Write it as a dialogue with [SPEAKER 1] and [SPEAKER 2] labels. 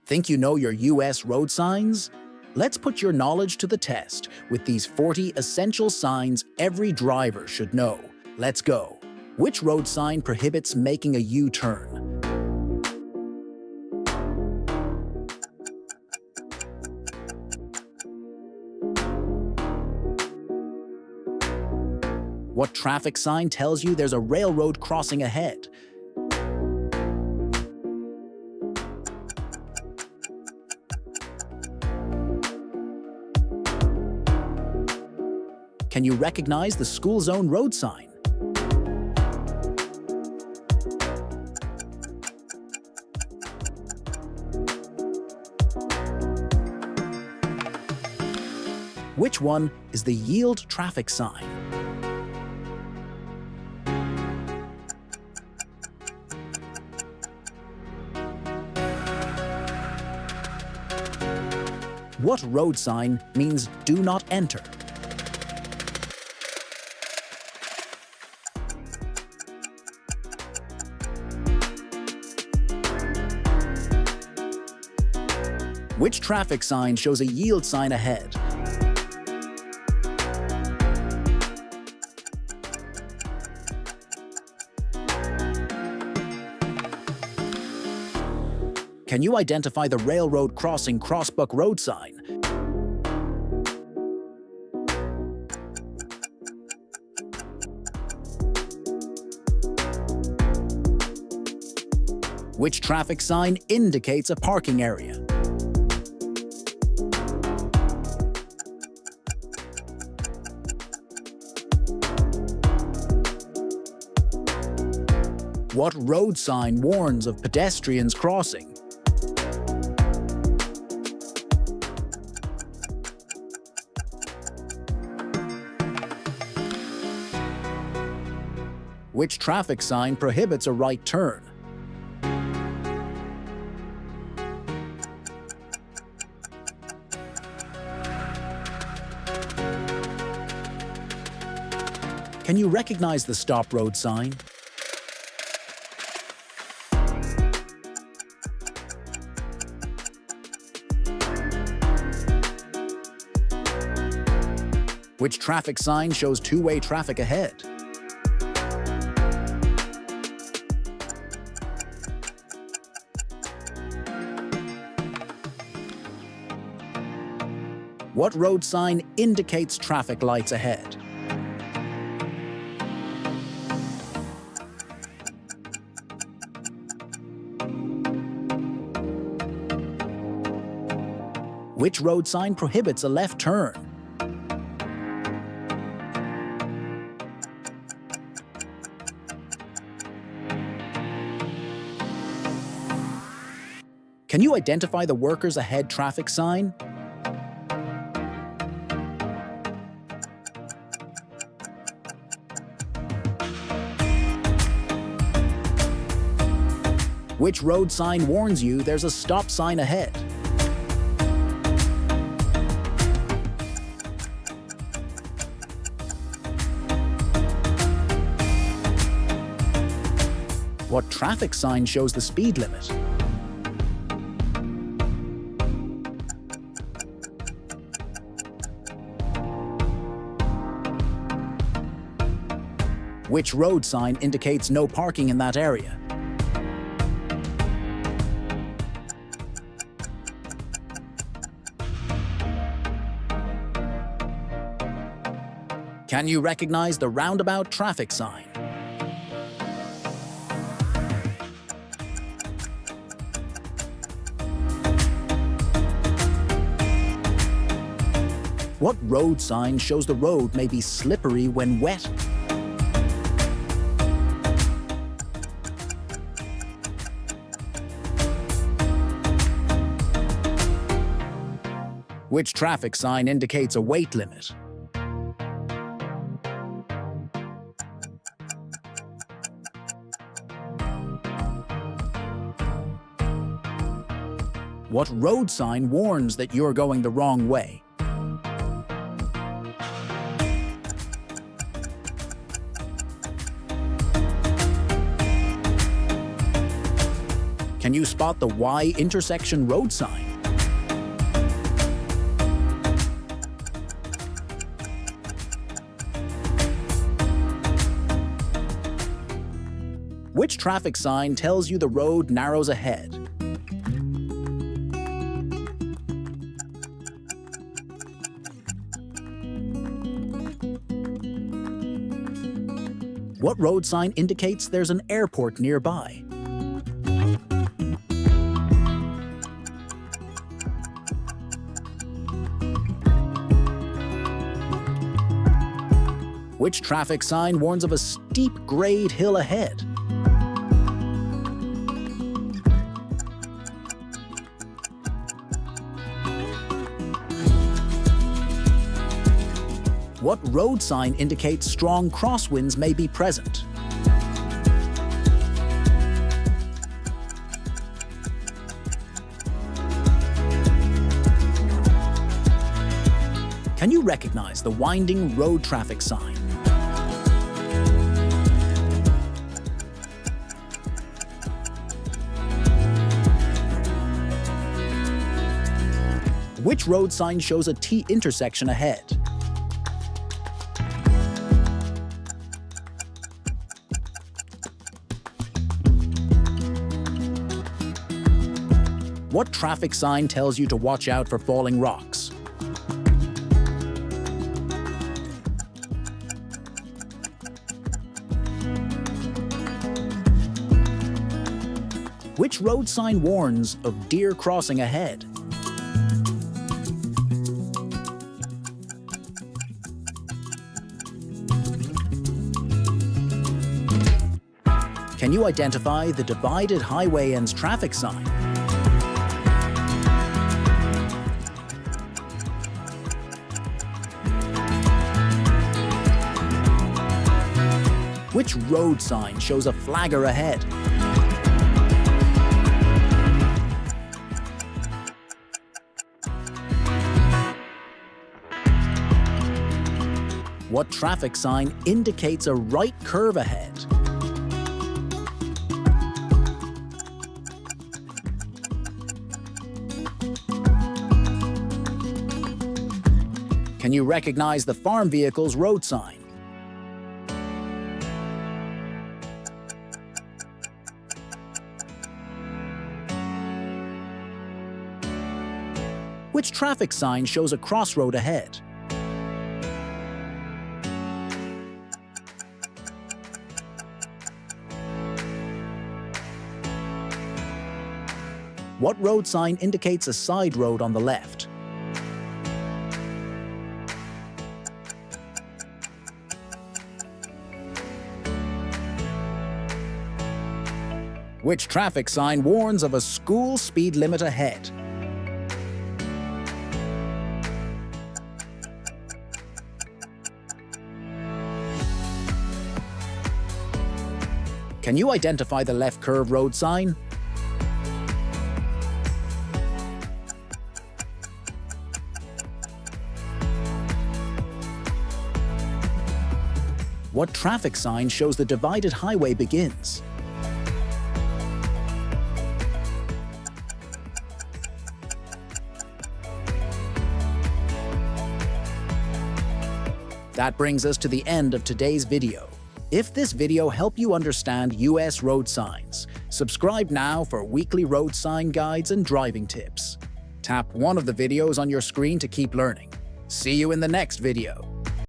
[SPEAKER 1] Think you know your US road signs? Let's put your knowledge to the test with these 40 essential signs every driver should know. Let's go. Which road sign prohibits making a U-turn? What traffic sign tells you there's a railroad crossing ahead? Can you recognize the school zone road sign? Which one is the yield traffic sign? What road sign means do not enter? Which traffic sign shows a yield sign ahead? Can you identify the railroad crossing crossbuck road sign? Which traffic sign indicates a parking area? What road sign warns of pedestrians crossing? Which traffic sign prohibits a right turn? Can you recognize the stop road sign? Which traffic sign shows two-way traffic ahead? What road sign indicates traffic lights ahead? Which road sign prohibits a left turn? Can you identify the workers ahead traffic sign? Which road sign warns you there's a stop sign ahead? What traffic sign shows the speed limit? Which road sign indicates no parking in that area? Can you recognize the roundabout traffic sign? What road sign shows the road may be slippery when wet? Which traffic sign indicates a weight limit? What road sign warns that you're going the wrong way? Can you spot the Y intersection road sign? Which traffic sign tells you the road narrows ahead? What road sign indicates there's an airport nearby? Which traffic sign warns of a steep grade hill ahead? What road sign indicates strong crosswinds may be present? Can you recognize the winding road traffic sign? Which road sign shows a T intersection ahead? What traffic sign tells you to watch out for falling rocks? Which road sign warns of deer crossing ahead? Can you identify the divided highway ends traffic sign? Which road sign shows a flagger ahead? What traffic sign indicates a right curve ahead? Can you recognize the farm vehicle's road sign? Which traffic sign shows a crossroad ahead? What road sign indicates a side road on the left? Which traffic sign warns of a school speed limit ahead? Can you identify the left curve road sign? What traffic sign shows the divided highway begins? That brings us to the end of today's video. If this video helped you understand US road signs, subscribe now for weekly road sign guides and driving tips. Tap one of the videos on your screen to keep learning. See you in the next video.